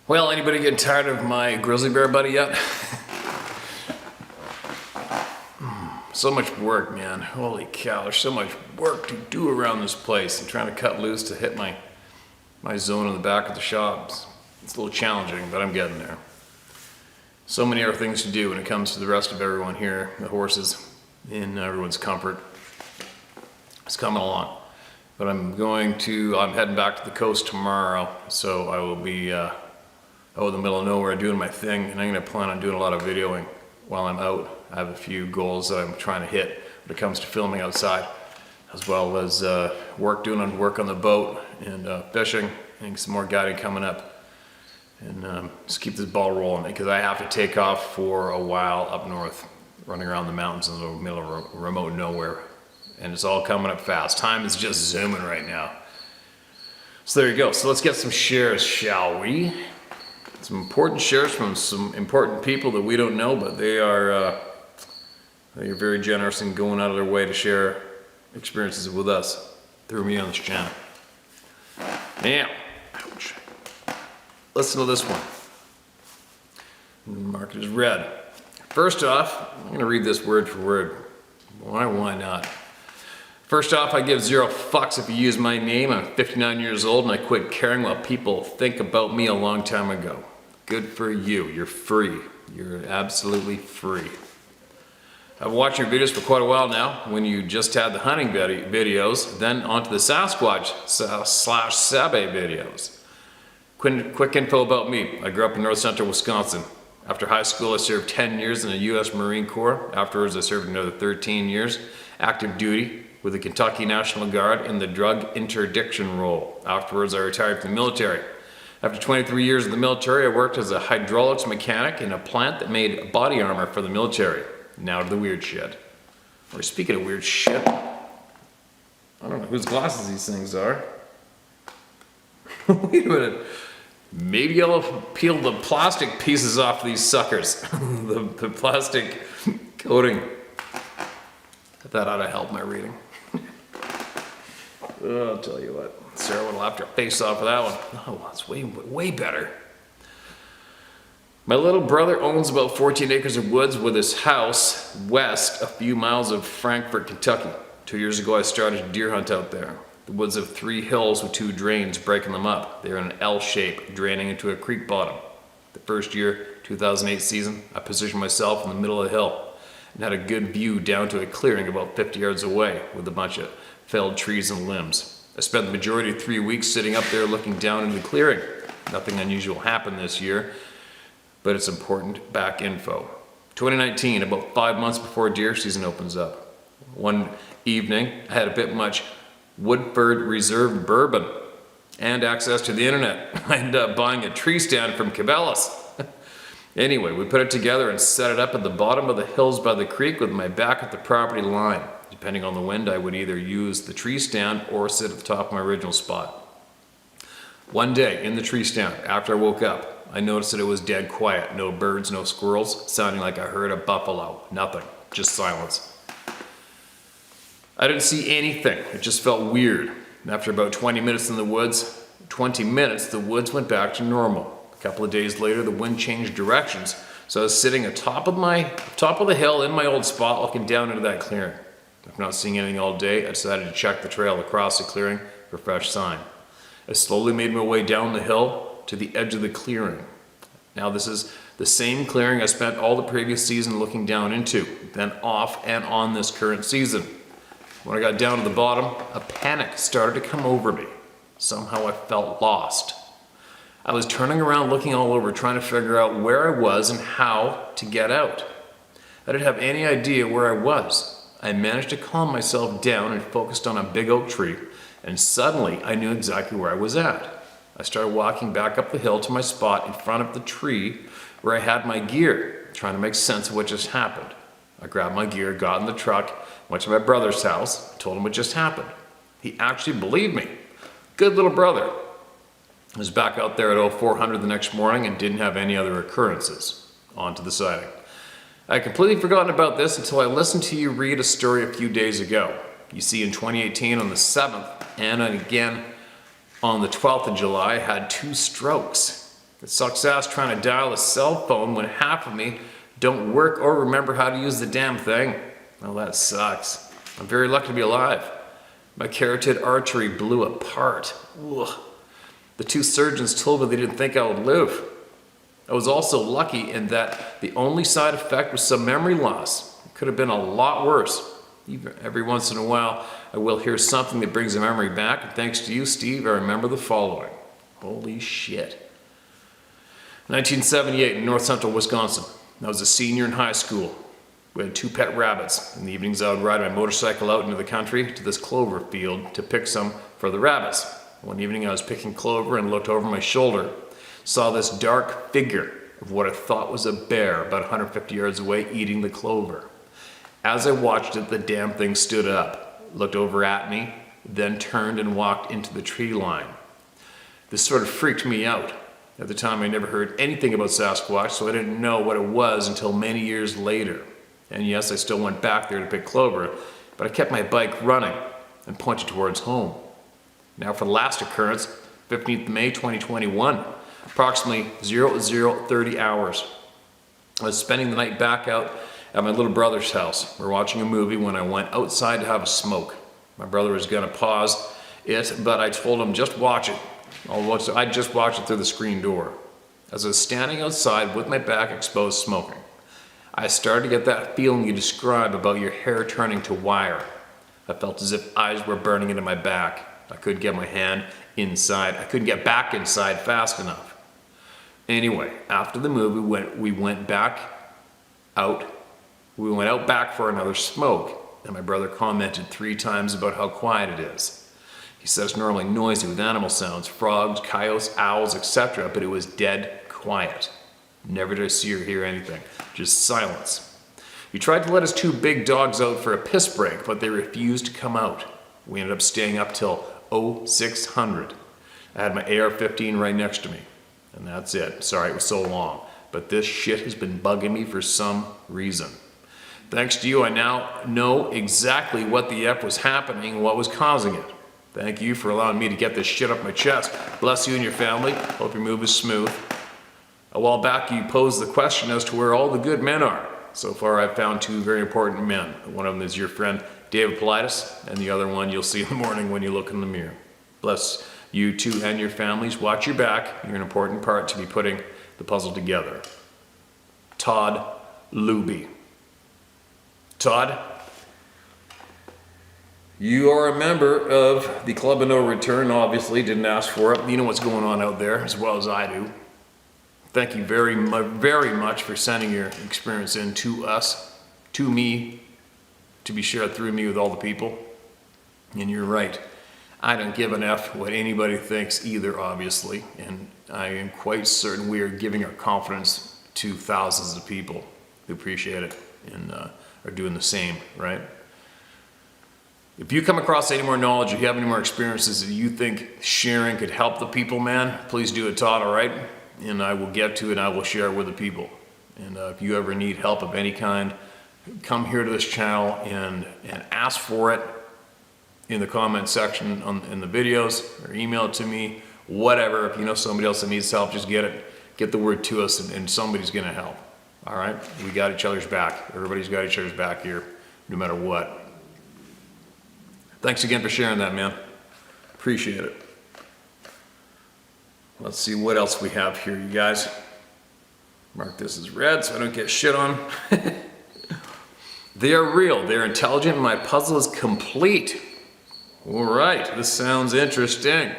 Well, anybody getting tired of my grizzly bear buddy yet? So much work, man. Holy cow, there's so much work to do around this place. I'm trying to cut loose to hit my zone in the back of the shops. It's a little challenging, but I'm getting there. So many other things to do when it comes to the rest of everyone here, the horses, in everyone's comfort. It's coming along. But I'm heading back to the coast tomorrow, so I will be out in the middle of nowhere doing my thing, and I'm going to plan on doing a lot of videoing while I'm out. I have a few goals that I'm trying to hit when it comes to filming outside, as well as work on the boat and fishing, and some more guiding coming up, and just keep this ball rolling because I have to take off for a while up north, running around the mountains in the middle of remote nowhere, and it's all coming up fast. Time is just zooming right now. So there you go. So let's get some shares, shall we? Some important shares from some important people that we don't know, but they're very generous in going out of their way to share experiences with us through me on this channel. Now, ouch. Listen to this one. Marked as red. First off, I'm going to read this word for word. Why not? First off, I give zero fucks if you use my name. I'm 59 years old and I quit caring what people think about me a long time ago. Good for you. You're free. You're absolutely free. I've watched your videos for quite a while now, when you just had the hunting videos, then onto the Sasquatch / Sabe videos. Quick info about me. I grew up in north central Wisconsin. After high school, I served 10 years in the U.S. Marine Corps. Afterwards, I served another 13 years, active duty with the Kentucky National Guard in the drug interdiction role. Afterwards, I retired from the military. After 23 years in the military, I worked as a hydraulics mechanic in a plant that made body armor for the military. Now to the weird shit. Or speaking of weird shit, I don't know whose glasses these things are. Wait a minute. Maybe I'll peel the plastic pieces off these suckers. the plastic coating. That ought to help my reading. I'll tell you what. Sarah will have her face off of that one. Oh, that's way better. My little brother owns about 14 acres of woods with his house west a few miles of Frankfort, Kentucky. 2 years ago I started a deer hunt out there. The woods have 3 hills with 2 drains breaking them up. They're in an L shape, draining into a creek bottom. The first year, 2008 season, I positioned myself in the middle of the hill and had a good view down to a clearing about 50 yards away with a bunch of felled trees and limbs. I spent the majority of 3 weeks sitting up there looking down into the clearing. Nothing unusual happened this year, but it's important back info. 2019, about 5 months before deer season opens up. One evening, I had a bit much Woodford Reserve bourbon and access to the internet. I ended up buying a tree stand from Cabela's. Anyway, we put it together and set it up at the bottom of the hills by the creek with my back at the property line. Depending on the wind, I would either use the tree stand or sit at the top of my original spot. One day, in the tree stand, after I woke up, I noticed that it was dead quiet. No birds, no squirrels, sounding like I heard a buffalo. Nothing, just silence. I didn't see anything. It just felt weird. After about 20 minutes in the woods, the woods went back to normal. A couple of days later, the wind changed directions, so I was sitting atop of the hill in my old spot looking down into that clearing. After not seeing anything all day, I decided to check the trail across the clearing for fresh sign. I slowly made my way down the hill to the edge of the clearing. Now this is the same clearing I spent all the previous season looking down into, then off and on this current season. When I got down to the bottom, a panic started to come over me. Somehow I felt lost. I was turning around looking all over, trying to figure out where I was and how to get out. I didn't have any idea where I was. I managed to calm myself down and focused on a big oak tree, and suddenly I knew exactly where I was at. I started walking back up the hill to my spot in front of the tree where I had my gear, trying to make sense of what just happened. I grabbed my gear, got in the truck, went to my brother's house, told him what just happened. He actually believed me. Good little brother. I was back out there at 0400 the next morning and didn't have any other occurrences. On to the sighting. I had completely forgotten about this until I listened to you read a story a few days ago. You see, in 2018 on the 7th and again on the 12th of July, I had 2 strokes. It sucks ass trying to dial a cell phone when half of me don't work or remember how to use the damn thing. Well, that sucks. I'm very lucky to be alive. My carotid artery blew apart. Ugh. The 2 surgeons told me they didn't think I would live. I was also lucky in that the only side effect was some memory loss. It could have been a lot worse. Every once in a while, I will hear something that brings a memory back, and thanks to you, Steve, I remember the following. Holy shit. 1978 in north central Wisconsin. I was a senior in high school. We had 2 pet rabbits. In the evenings, I would ride my motorcycle out into the country to this clover field to pick some for the rabbits. One evening, I was picking clover and looked over my shoulder. Saw this dark figure of what I thought was a bear about 150 yards away eating the clover. As I watched it, the damn thing stood up, looked over at me, then turned and walked into the tree line. This sort of freaked me out. At the time, I never heard anything about Sasquatch, so I didn't know what it was until many years later. And yes, I still went back there to pick clover, but I kept my bike running and pointed towards home. Now for the last occurrence, 15th May 2021, approximately 00:30 hours. I was spending the night back out at my little brother's house. We're watching a movie when I went outside to have a smoke. My brother was gonna pause it, but I told him just watch it. I'd just watch it through the screen door. As I was standing outside with my back exposed smoking, I started to get that feeling you describe about your hair turning to wire. I felt as if eyes were burning into my back. I couldn't get my hand inside. I couldn't get back inside fast enough. Anyway, after the movie, we went out back for another smoke, and my brother commented 3 times about how quiet it is. He said it's normally noisy with animal sounds, frogs, coyotes, owls, etc., but it was dead quiet. Never to see or hear anything, just silence. He tried to let his 2 big dogs out for a piss break, but they refused to come out. We ended up staying up till 0600. I had my AR-15 right next to me, and that's it. Sorry it was so long, but this shit has been bugging me for some reason. Thanks to you, I now know exactly what the F was happening and what was causing it. Thank you for allowing me to get this shit up my chest. Bless you and your family. Hope your move is smooth. A while back, you posed the question as to where all the good men are. So far, I've found 2 very important men. One of them is your friend, David Politis, and the other one you'll see in the morning when you look in the mirror. Bless you 2 and your families. Watch your back. You're an important part to be putting the puzzle together. Todd Luby. Todd, you are a member of the Club of No Return, obviously. Didn't ask for it. You know what's going on out there as well as I do. Thank you very much for sending your experience in to us, to me, to be shared through me with all the people. And you're right. I don't give an F what anybody thinks either, obviously. And I am quite certain we are giving our confidence to thousands of people who appreciate it and are doing the same, right? If you come across any more knowledge, if you have any more experiences that you think sharing could help the people, man, please do it, Todd, all right? And I will get to it and I will share it with the people. And if you ever need help of any kind, come here to this channel and ask for it in the comment section in the videos, or email it to me, whatever. If you know somebody else that needs help, just get the word to us and somebody's gonna help. All right, we got each other's back. Everybody's got each other's back here, no matter what. Thanks again for sharing that, man. Appreciate it. Let's see what else we have here, you guys. Mark this as red so I don't get shit on. They are real, they're intelligent, and my puzzle is complete. All right, this sounds interesting.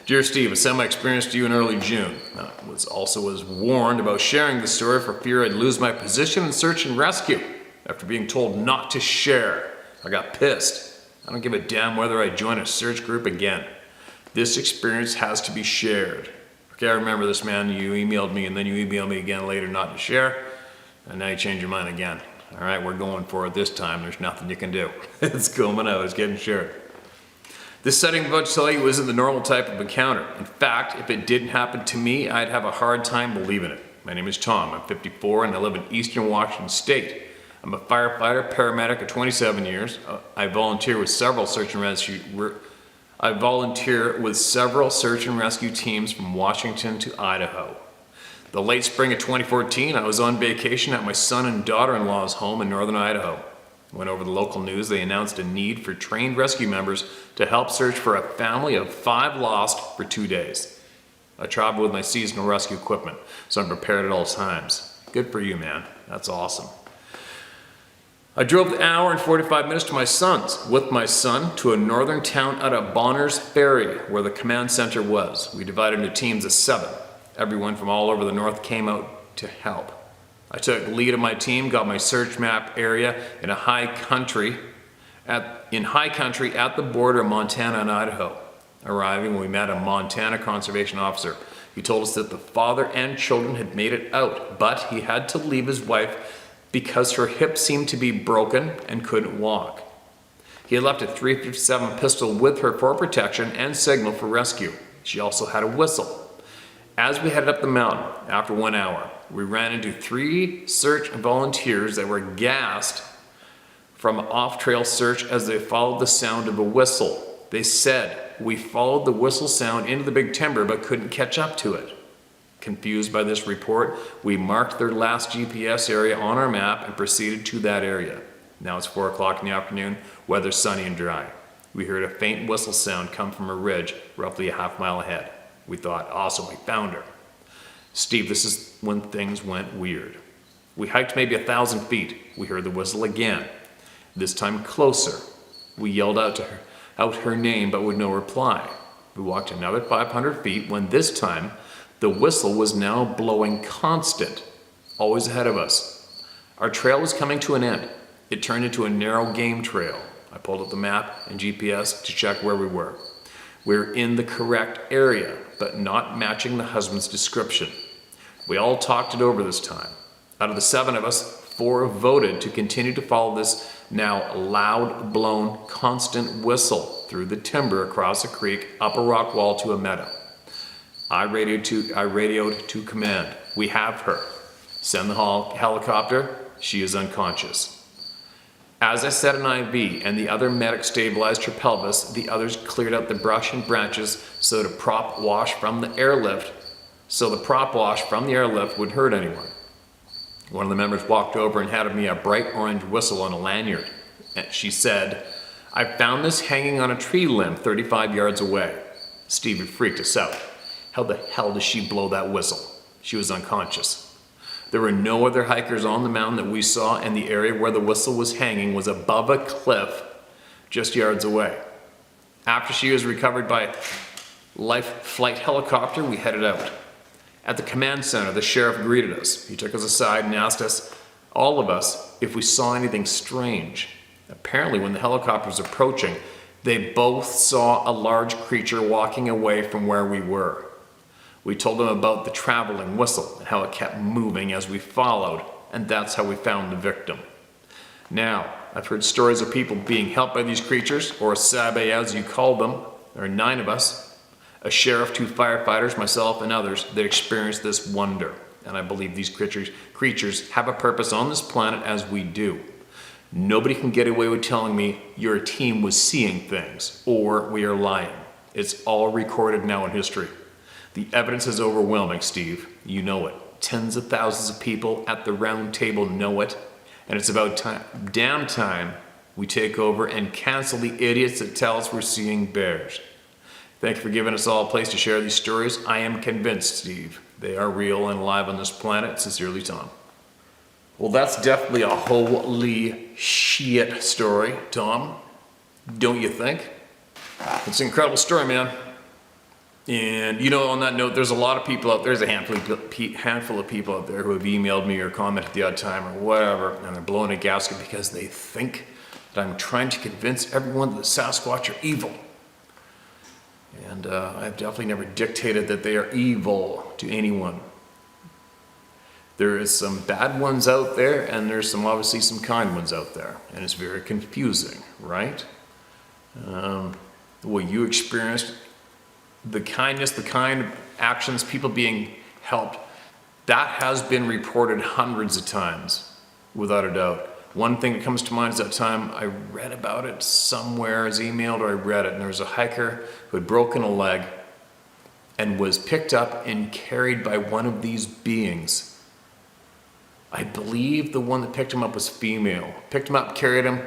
Dear Steve, I sent my experience to you in early June. I was warned about sharing the story for fear I'd lose my position in search and rescue. After being told not to share, I got pissed. I don't give a damn whether I join a search group again. This experience has to be shared. Okay, I remember this, man. You emailed me and then you emailed me again later not to share, and now you change your mind again. All right, we're going for it this time. There's nothing you can do. It's coming out, it's getting shared. This setting I'm about to tell you isn't the normal type of encounter. In fact, if it didn't happen to me, I'd have a hard time believing it. My name is Tom, I'm 54 and I live in Eastern Washington State. I'm a firefighter, paramedic of 27 years. I volunteer with several search and rescue teams from Washington to Idaho. The late spring of 2014, I was on vacation at my son and daughter-in-law's home in northern Idaho. Went over the local news, they announced a need for trained rescue members to help search for a family of 5 lost for 2 days. I traveled with my seasonal rescue equipment, so I'm prepared at all times. Good for you, man. That's awesome. I drove the hour and 45 minutes with my son to a northern town out of Bonners Ferry, where the command center was. We divided into teams of 7. Everyone from all over the north came out to help. I took lead of my team, got my search map area in high country at the border of Montana and Idaho. Arriving, we met a Montana conservation officer. He told us that the father and children had made it out, but he had to leave his wife because her hip seemed to be broken and couldn't walk. He had left a .357 pistol with her for protection and signal for rescue. She also had a whistle. As we headed up the mountain, after 1 hour, we ran into 3 search volunteers that were gassed from off-trail search as they followed the sound of a whistle. They said, "We followed the whistle sound into the big timber but couldn't catch up to it." Confused by this report, we marked their last GPS area on our map and proceeded to that area. Now it's 4 o'clock in the afternoon, weather sunny and dry. We heard a faint whistle sound come from a ridge roughly a half mile ahead. We thought, awesome, we found her. Steve, this is when things went weird. We hiked maybe 1,000 feet. We heard the whistle again, this time closer. We yelled out her name, but with no reply. We walked another 500 feet when this time the whistle was now blowing constant, always ahead of us. Our trail was coming to an end. It turned into a narrow game trail. I pulled up the map and GPS to check where we were. We're in the correct area, but not matching the husband's description. We all talked it over this time. Out of the 7 of us, 4 voted to continue to follow this now loud blown constant whistle through the timber across a creek, up a rock wall to a meadow. I radioed to command. We have her. Send the helicopter. She is unconscious. As I set an IV and the other medic stabilized her pelvis, the others cleared out the brush and branches so the prop wash from the airlift wouldn't hurt anyone. One of the members walked over and handed me a bright orange whistle on a lanyard. And she said, "I found this hanging on a tree limb 35 yards away." Steve had freaked us out. How the hell does she blow that whistle? She was unconscious. There were no other hikers on the mountain that we saw, and the area where the whistle was hanging was above a cliff just yards away. After she was recovered by life flight helicopter, we headed out. At the command center, the sheriff greeted us. He took us aside and asked us, all of us, if we saw anything strange. Apparently, when the helicopter was approaching, they both saw a large creature walking away from where we were. We told them about the traveling whistle and how it kept moving as we followed, and that's how we found the victim. Now, I've heard stories of people being helped by these creatures, or sabe as you called them. There are 9 of us, a sheriff, 2 firefighters, myself, and others that experienced this wonder. And I believe these creatures have a purpose on this planet as we do. Nobody can get away with telling me your team was seeing things, or we are lying. It's all recorded now in history. The evidence is overwhelming, Steve. You know it. Tens of thousands of people at the round table know it. And it's about damn time we take over and cancel the idiots that tell us we're seeing bears. Thank you for giving us all a place to share these stories. I am convinced, Steve, they are real and alive on this planet. Sincerely, Tom. Well, that's definitely a holy shit story, Tom. Don't you think? It's an incredible story, man. And you know, on that note, there's a lot of people out there, there's a handful of people out there who have emailed me or commented the odd time or whatever, and they're blowing a gasket because they think that I'm trying to convince everyone that the Sasquatch are evil. And I've definitely never dictated that they are evil to anyone. There is some bad ones out there, and there's obviously some kind ones out there, and it's very confusing, right? What you experienced, the kindness, the kind of actions, people being helped, that has been reported hundreds of times, without a doubt. One thing that comes to mind is that time I read about it somewhere, as emailed or I read it, and there was a hiker who had broken a leg, and was picked up and carried by one of these beings. I believe the one that picked him up was female. Picked him up, carried him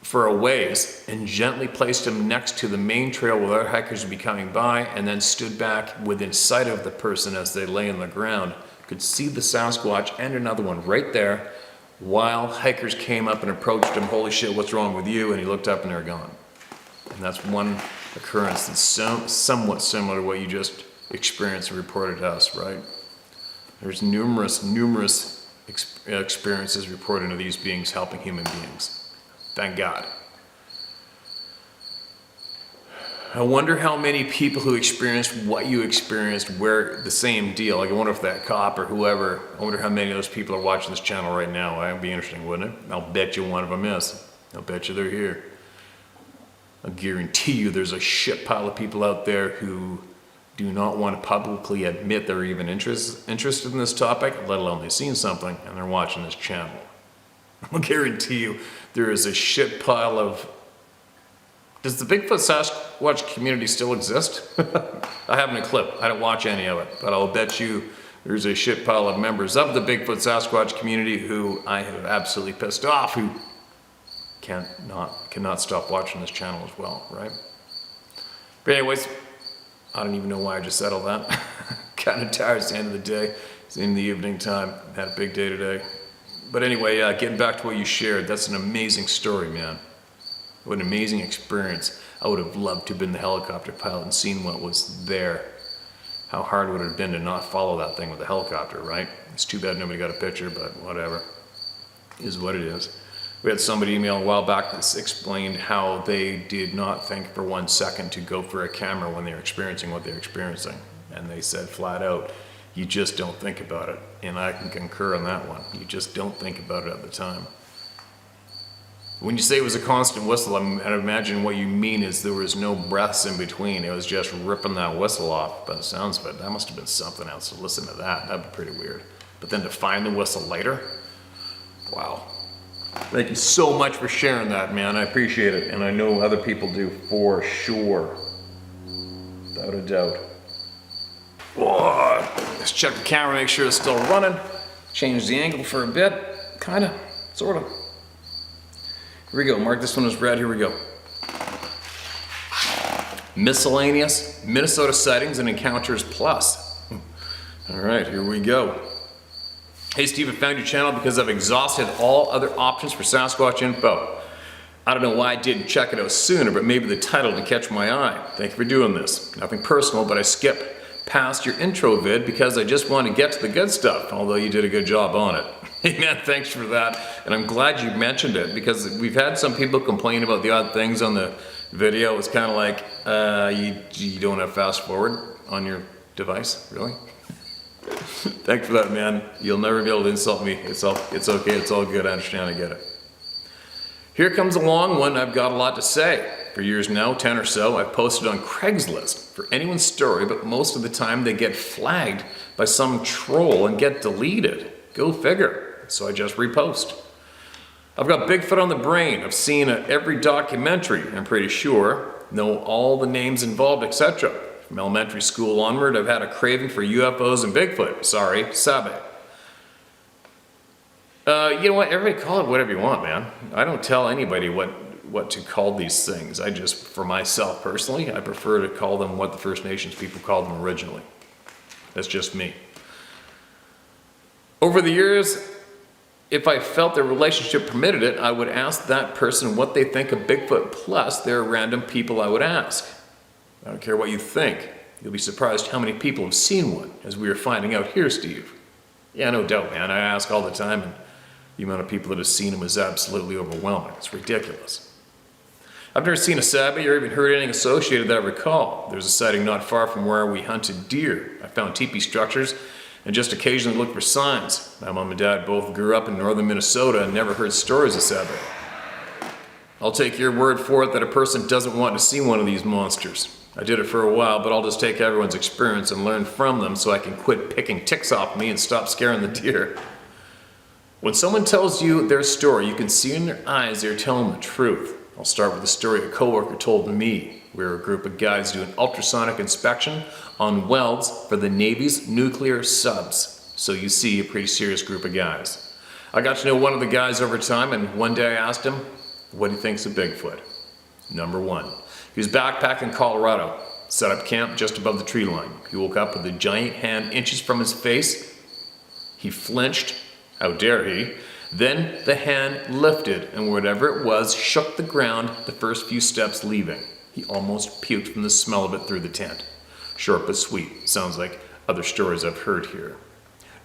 for a ways, and gently placed him next to the main trail where other hikers would be coming by, and then stood back within sight of the person as they lay on the ground. Could see the Sasquatch and another one right there while hikers came up and approached him. Holy shit, what's wrong with you? And he looked up and they're gone. And that's one occurrence that's somewhat similar to what you just experienced and reported to us, right? There's numerous experiences reported of these beings helping human beings. Thank God. I wonder how many people who experienced what you experienced were the same deal. Like, I wonder if that cop or whoever, I wonder how many of those people are watching this channel right now. That would be interesting, wouldn't it? I'll bet you one of them is. I'll bet you they're here. I guarantee you there's a shit pile of people out there who do not want to publicly admit they're even interested in this topic, let alone they've seen something, and they're watching this channel. I'll guarantee you there is a shit pile of... Does the Bigfoot Sasquatch community still exist? I haven't a clip. I don't watch any of it. But I'll bet you there's a shit pile of members of the Bigfoot Sasquatch community who I have absolutely pissed off, who cannot stop watching this channel as well, right? But anyways, I don't even know why I just said all that. Kind of tired. It's the end of the day. It's in the evening time. Had a big day today. But anyway, getting back to what you shared, that's an amazing story, man. What an amazing experience. I would have loved to have been the helicopter pilot and seen what was there. How hard would it have been to not follow that thing with a helicopter, right? It's too bad nobody got a picture, but whatever. It is what it is. We had somebody email a while back that explained how they did not think for 1 second to go for a camera when they were experiencing what they were experiencing. And they said flat out, you just don't think about it. And I can concur on that one. You just don't think about it at the time. When you say it was a constant whistle, I imagine what you mean is there was no breaths in between. It was just ripping that whistle off. By the sounds of it, that must have been something else. To listen to that, that'd be pretty weird. But then to find the whistle later, wow. Thank you so much for sharing that, man. I appreciate it, and I know other people do for sure, without a doubt. Whoa. Let's check the camera, make sure it's still running. Change the angle for a bit, kinda, sorta. Here we go, mark this one as red, here we go. Miscellaneous Minnesota sightings and encounters plus. All right, here we go. Hey Steve, I found your channel because I've exhausted all other options for Sasquatch info. I don't know why I didn't check it out sooner, but maybe the title didn't catch my eye. Thank you for doing this. Nothing personal, but I skipped past your intro vid because I just want to get to the good stuff, although you did a good job on it. Hey man, thanks for that. And I'm glad you mentioned it because we've had some people complain about the odd things on the video. It's kind of like, you don't have fast forward on your device, really? Thanks for that, man. You'll never be able to insult me. It's okay, it's all good, I understand, I get it. Here comes a long one. I've got a lot to say. For years now, 10 or so, I've posted on Craigslist for anyone's story, but most of the time they get flagged by some troll and get deleted. Go figure. So I just repost. I've got Bigfoot on the brain. I've seen every documentary, I'm pretty sure, know all the names involved, etc. From elementary school onward, I've had a craving for UFOs and Bigfoot. Sorry, Sabe. You know what, everybody call it whatever you want, man. I don't tell anybody what to call these things. I just, for myself personally, I prefer to call them what the First Nations people called them originally. That's just me. Over the years, if I felt their relationship permitted it, I would ask that person what they think of Bigfoot, plus there are random people I would ask. I don't care what you think. You'll be surprised how many people have seen one, as we are finding out here, Steve. Yeah, no doubt, man. I ask all the time, and the amount of people that have seen them is absolutely overwhelming. It's ridiculous. I've never seen a Sabe or even heard anything associated that I recall. There's a sighting not far from where we hunted deer. I found teepee structures and just occasionally looked for signs. My mom and dad both grew up in northern Minnesota and never heard stories of Sabe. I'll take your word for it that a person doesn't want to see one of these monsters. I did it for a while, but I'll just take everyone's experience and learn from them so I can quit picking ticks off me and stop scaring the deer. When someone tells you their story, you can see in their eyes they're telling the truth. I'll start with a story a coworker told me. We were a group of guys doing ultrasonic inspection on welds for the Navy's nuclear subs. So you see, a pretty serious group of guys. I got to know one of the guys over time, and one day I asked him, what he thinks of Bigfoot. Number one, he was backpacking in Colorado, set up camp just above the tree line. He woke up with a giant hand inches from his face. He flinched, how dare he? Then the hand lifted, and whatever it was shook the ground the first few steps leaving. He almost puked from the smell of it through the tent. Short but sweet, sounds like other stories I've heard here.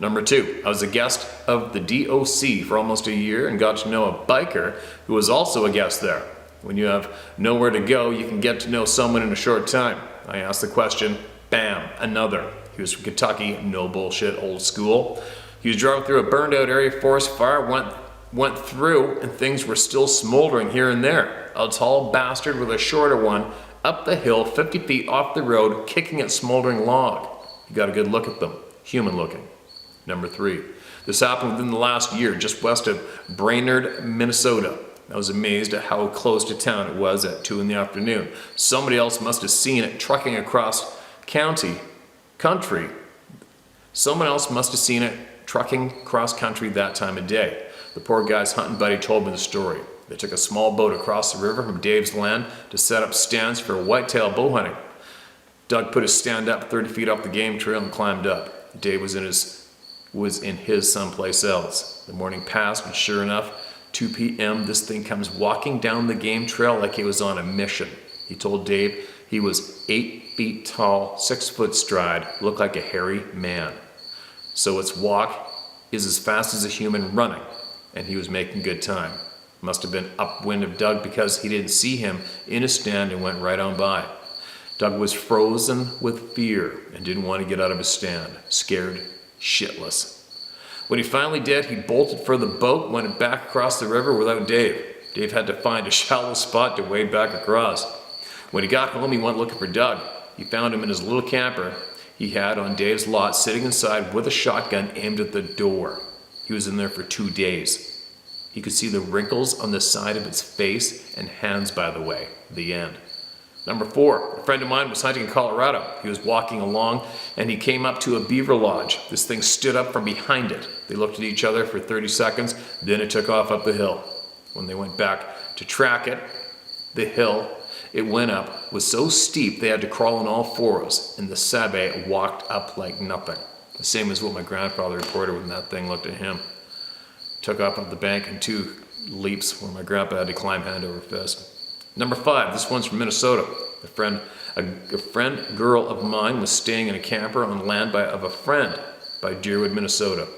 Number two, I was a guest of the DOC for almost a year and got to know a biker who was also a guest there. When you have nowhere to go, you can get to know someone in a short time. I asked the question, bam, another. He was from Kentucky, no bullshit, old school. He was driving through a burned out area, forest fire went through, and things were still smoldering here and there. A tall bastard with a shorter one up the hill 50 feet off the road, kicking at smoldering log. You got a good look at them, human looking. Number three, this happened within the last year, just west of Brainerd, Minnesota. I was amazed at how close to town it was at 2 in the afternoon. Somebody else must have seen it trucking across country. Someone else must have seen it trucking cross country that time of day. The poor guy's hunting buddy told me the story. They took a small boat across the river from Dave's land to set up stands for whitetail bow hunting. Doug put his stand up 30 feet off the game trail and climbed up. Dave was in his someplace else. The morning passed, and sure enough, 2 p.m., this thing comes walking down the game trail like he was on a mission. He told Dave he was 8 feet tall, 6 foot stride, looked like a hairy man. So its walk is as fast as a human running, and he was making good time. Must have been upwind of Doug because he didn't see him in his stand and went right on by. Doug was frozen with fear and didn't want to get out of his stand, scared shitless. When he finally did, he bolted for the boat, went back across the river without Dave. Dave had to find a shallow spot to wade back across. When he got home, he went looking for Doug. He found him in his little camper he had on Dave's lot, sitting inside with a shotgun aimed at the door. He was in there for 2 days. He could see the wrinkles on the side of its face and hands, by the way. The end. Number four, a friend of mine was hunting in Colorado. He was walking along and he came up to a beaver lodge. This thing stood up from behind it. They looked at each other for 30 seconds, then it took off up the hill. When they went back to track it, the hill it went up was so steep they had to crawl on all fours, and the Sabe walked up like nothing. The same as what my grandfather reported when that thing looked at him. Took off up the bank in 2 leaps where my grandpa had to climb hand over fist. Number five, this one's from Minnesota. A friend girl of mine was staying in a camper on land of a friend by Deerwood, Minnesota.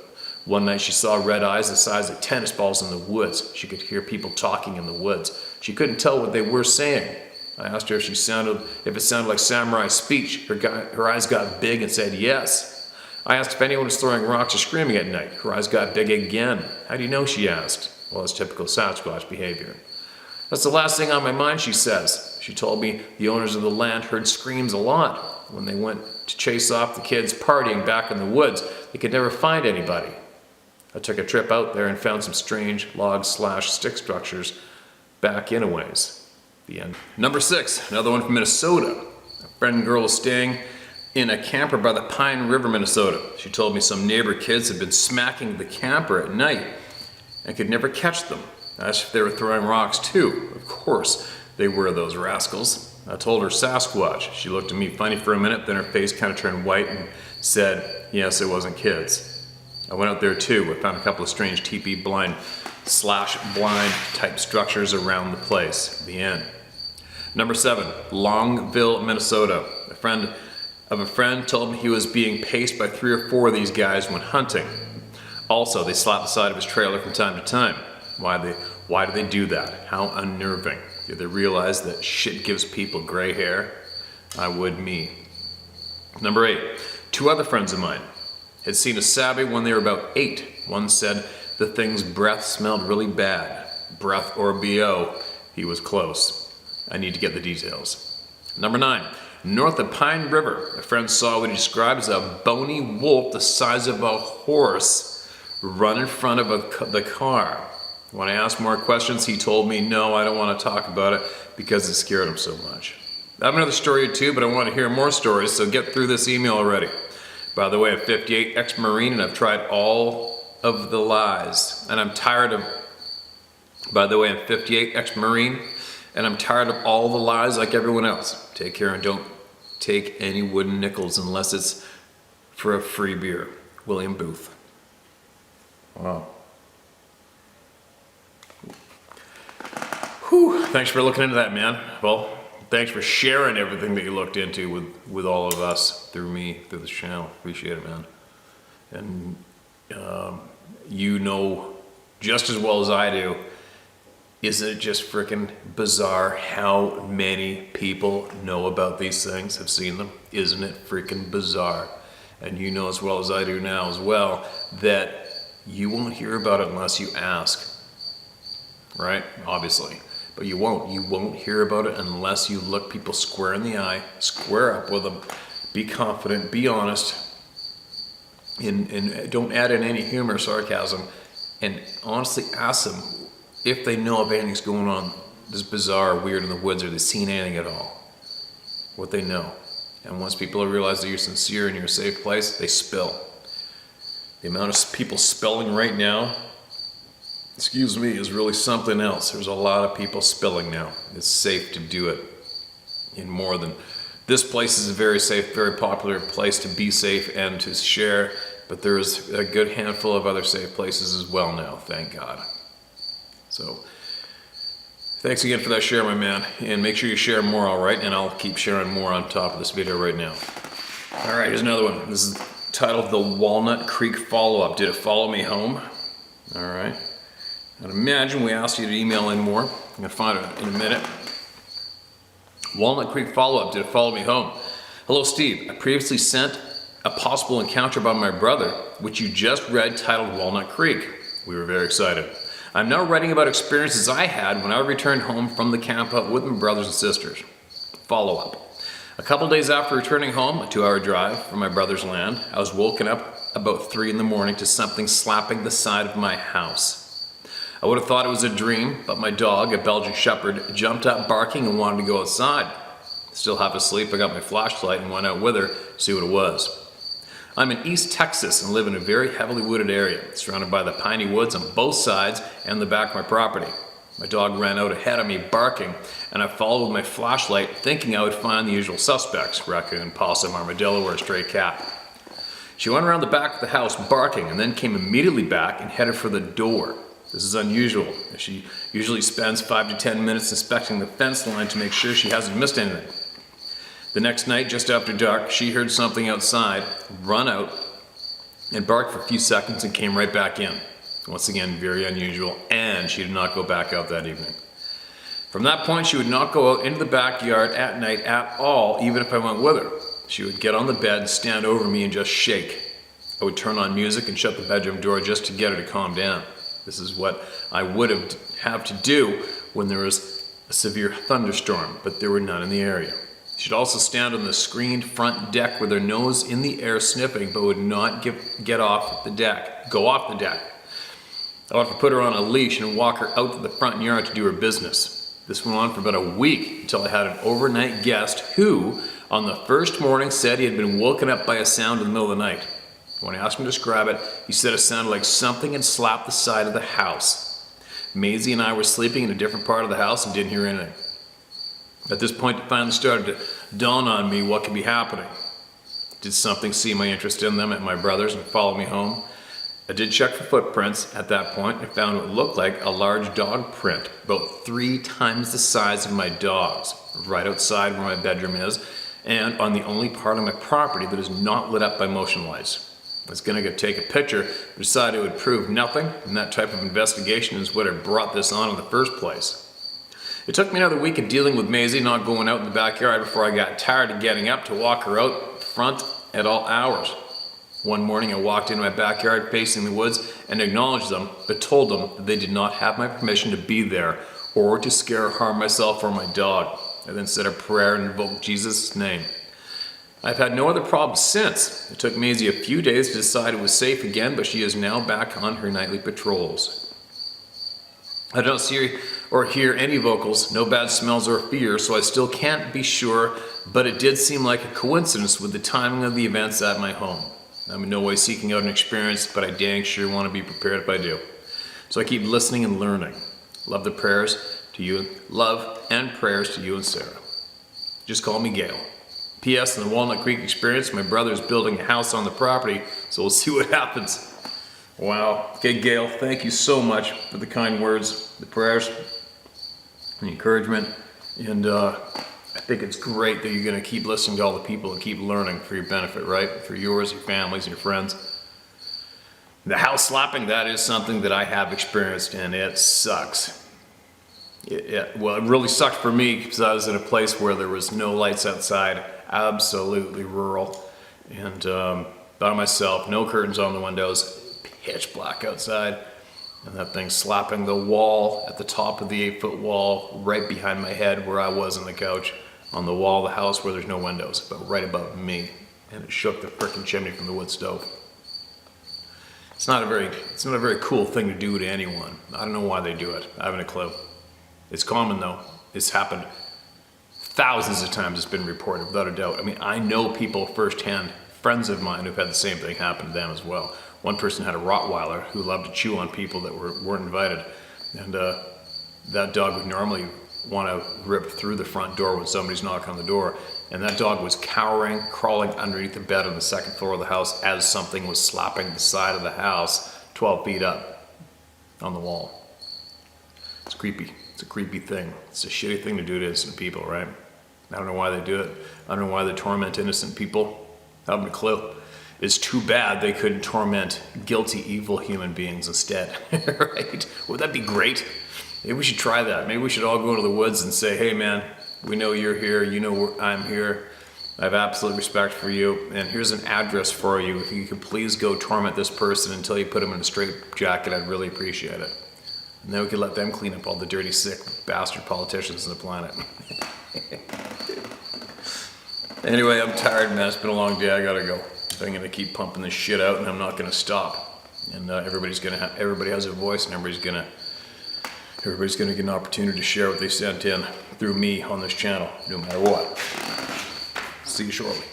One night she saw red eyes the size of tennis balls in the woods. She could hear people talking in the woods. She couldn't tell what they were saying. I asked her if it sounded like samurai speech. Her eyes got big and said yes. I asked if anyone was throwing rocks or screaming at night. Her eyes got big again. How do you know, she asked. Well, it's typical Sasquatch behavior. That's the last thing on my mind, she says. She told me the owners of the land heard screams a lot. When they went to chase off the kids partying back in the woods, they could never find anybody. I took a trip out there and found some strange log/stick structures back in a ways. The end. Number six, another one from Minnesota. A friend and girl was staying in a camper by the Pine River, Minnesota. She told me some neighbor kids had been smacking the camper at night and could never catch them. I asked if they were throwing rocks too. Of course they were, those rascals. I told her Sasquatch. She looked at me funny for a minute, then her face kind of turned white and said, yes, it wasn't kids. I went out there too. I found a couple of strange teepee blind type structures around the place. The end. Number seven, Longville, Minnesota. A friend of a friend told me he was being paced by 3 or 4 of these guys when hunting. Also, they slapped the side of his trailer from time to time. Why do they do that? How unnerving. Do they realize that shit gives people gray hair? I would me. Number 8, 2 other friends of mine had seen a Sabe when they were about 8. One said the thing's breath smelled really bad. Breath or BO, he was close. I need to get the details. Number 9, north of Pine River, a friend saw what he described as a bony wolf the size of a horse run in front of the car. When I asked more questions, he told me, no, I don't want to talk about it because it scared him so much. I have another story or two, but I want to hear more stories, so get through this email already. By the way, I'm 58, ex-Marine, and I've tried all of the lies. And I'm tired of, by the way, I'm 58, ex-Marine, and I'm tired of all the lies like everyone else. Take care and don't take any wooden nickels unless it's for a free beer. William Booth. Wow. Whew. Thanks for looking into that, man. Well, thanks for sharing everything that you looked into with all of us through me, through this channel. Appreciate it, man. And you know just as well as I do, isn't it just freaking bizarre how many people know about these things, have seen them? Isn't it freaking bizarre? And you know as well as I do now as well that you won't hear about it unless you ask, right? Obviously. But you won't hear about it unless you look people square in the eye, square up with them, be confident, be honest, and don't add in any humor or sarcasm, and honestly ask them if they know if anything's going on this bizarre, weird in the woods, or they've seen anything at all, what they know. And once people realize that you're sincere and you're a safe place, they spill. The amount of people spilling right now, excuse me, is really something else. There's a lot of people spilling now. It's safe to do it in more than... This place is a very safe, very popular place to be safe and to share, but there's a good handful of other safe places as well now, thank God. So, thanks again for that share, my man. And make sure you share more, all right? And I'll keep sharing more on top of this video right now. All right, here's another one. This is titled The Walnut Creek Follow-Up. Did it follow me home? All right. I'd imagine we asked you to email in more. I'm going to find it in a minute. Walnut Creek Follow-Up. Did it follow me home? Hello, Steve. I previously sent a possible encounter by my brother, which you just read, titled Walnut Creek. We were very excited. I'm now writing about experiences I had when I returned home from the camp out with my brothers and sisters. Follow-up. A couple days after returning home, a 2-hour drive from my brother's land, I was woken up about 3 in the morning to something slapping the side of my house. I would have thought it was a dream, but my dog, a Belgian Shepherd, jumped up barking and wanted to go outside. Still half asleep, I got my flashlight and went out with her to see what it was. I'm in East Texas and live in a very heavily wooded area, surrounded by the piney woods on both sides and the back of my property. My dog ran out ahead of me barking, and I followed with my flashlight thinking I would find the usual suspects, raccoon, possum, armadillo, or a stray cat. She went around the back of the house barking and then came immediately back and headed for the door. This is unusual, as she usually spends 5 to 10 minutes inspecting the fence line to make sure she hasn't missed anything. The next night, just after dark, she heard something outside, run out, and barked for a few seconds and came right back in. Once again, very unusual, and she did not go back out that evening. From that point, she would not go out into the backyard at night at all, even if I went with her. She would get on the bed, stand over me, and just shake. I would turn on music and shut the bedroom door just to get her to calm down. This is what I would have to do when there was a severe thunderstorm, but there were none in the area. She'd also stand on the screened front deck with her nose in the air sniffing, but would not go off the deck. I would have to put her on a leash and walk her out to the front yard to do her business. This went on for about a week until I had an overnight guest who, on the first morning, said he had been woken up by a sound in the middle of the night. When I asked him to describe it, he said it sounded like something had slapped the side of the house. Maisie and I were sleeping in a different part of the house and didn't hear anything. At this point, it finally started to dawn on me what could be happening. Did something see my interest in them at my brother's and follow me home? I did check for footprints at that point and found what looked like a large dog print, about 3 times the size of my dog's, right outside where my bedroom is, and on the only part of my property that is not lit up by motion lights. I was going to go take a picture, but decided it would prove nothing, and that type of investigation is what had brought this on in the first place. It took me another week of dealing with Maisie not going out in the backyard before I got tired of getting up to walk her out front at all hours. One morning I walked into my backyard facing the woods and acknowledged them, but told them that they did not have my permission to be there or to scare or harm myself or my dog. I then said a prayer and invoked Jesus' name. I've had no other problems since. It took Maisie a few days to decide it was safe again, but she is now back on her nightly patrols. I don't see or hear any vocals, no bad smells or fear, so I still can't be sure, but it did seem like a coincidence with the timing of the events at my home. I'm in no way seeking out an experience, but I dang sure want to be prepared if I do. So I keep listening and learning. Love the prayers to you, love and prayers to you and Sarah. Just call me Gail. P.S. In the Walnut Creek experience, my brother is building a house on the property, so we'll see what happens. Wow. Okay, Gail, thank you so much for the kind words, the prayers, the encouragement, and I think it's great that you're going to keep listening to all the people and keep learning for your benefit, right? For yours, your families, your friends. The house slapping, that is something that I have experienced, and it sucks. Well, it really sucked for me because I was in a place where there was no lights outside, absolutely rural, and by myself, no curtains on the windows, pitch black outside, and that thing slapping the wall at the top of the 8-foot wall right behind my head where I was on the couch, on the wall of the house where there's no windows, but right above me, and it shook the frickin' chimney from the wood stove. It's not a very cool thing to do to anyone. I don't know why they do it. I haven't a clue. It's common though. It's happened thousands of times. It's been reported without a doubt. I mean, I know people firsthand, friends of mine who've had the same thing happen to them as well. One person had a Rottweiler who loved to chew on people that weren't invited, and that dog would normally want to rip through the front door when somebody's knocking on the door, and that dog was cowering, crawling underneath the bed on the second floor of the house as something was slapping the side of the house 12 feet up on the wall. It's creepy. It's a creepy thing. It's a shitty thing to do to innocent people, right? I don't know why they do it. I don't know why they torment innocent people. I haven't a clue. It's too bad they couldn't torment guilty, evil human beings instead, right? Would that be great? Maybe we should try that. Maybe we should all go to the woods and say, hey man, we know you're here, you know I'm here, I have absolute respect for you, and here's an address for you. If you could please go torment this person until you put him in a straitjacket, I'd really appreciate it. And then we could let them clean up all the dirty, sick bastard politicians on the planet. Anyway, I'm tired, man. It's been a long day. I gotta go. I'm gonna keep pumping this shit out, and I'm not gonna stop. And everybody has a voice, and everybody's gonna get an opportunity to share what they sent in through me on this channel, no matter what. See you shortly.